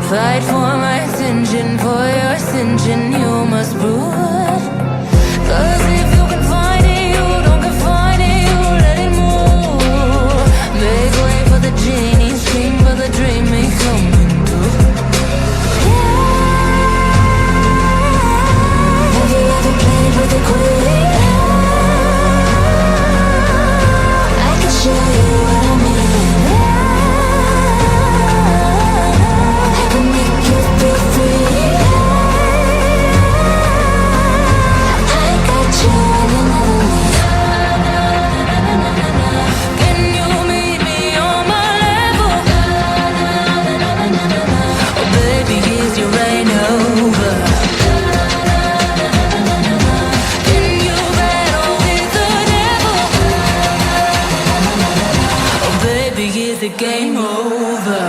Fight for my attention, for your ascension, you must prove. Cause if you can find it, you don't confine it, you let it move. Make way for the genie, scream for the dream, may come true. Have you ever played with the queen? I can show you what I mean. I can make you feel free. I got you in another league. Can you meet me on my level? Oh baby, is your reign over? Can you battle with the devil? Oh baby, is the game over?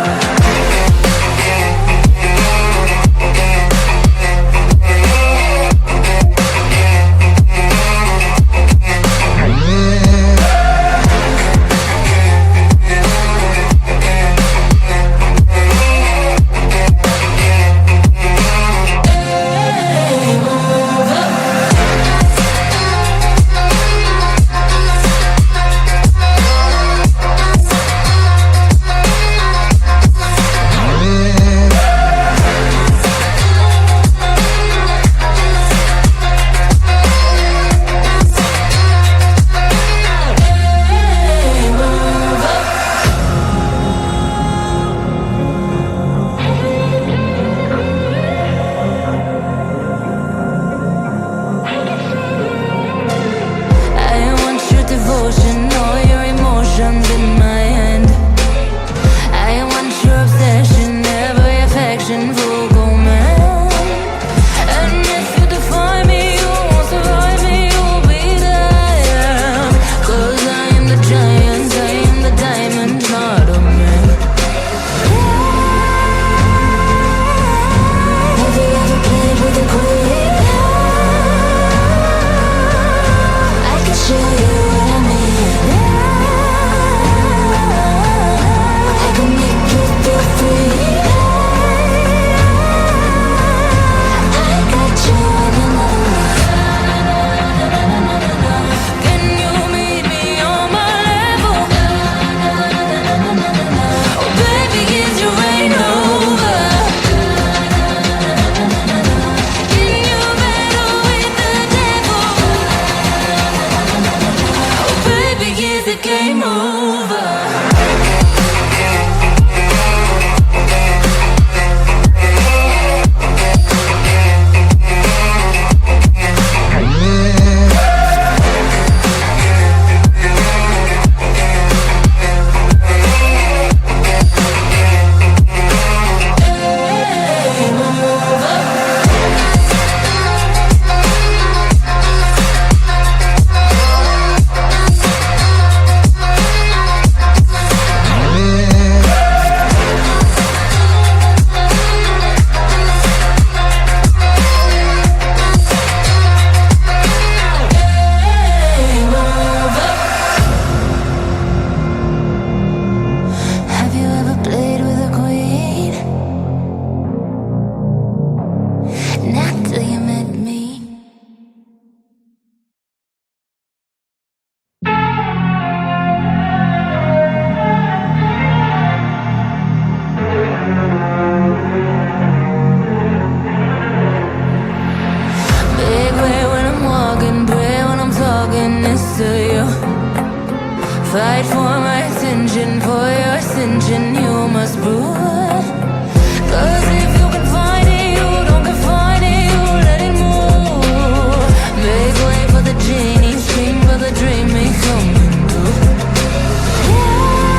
All your emotions in my hand. I want your obsession, every affection, full man. And if you define me, you won't survive me, you'll be there. Cause I am the giant, I am the diamond, not a man. Have you ever played with the queen? I can show you what I mean. Game over. Fight for my attention, for your ascension.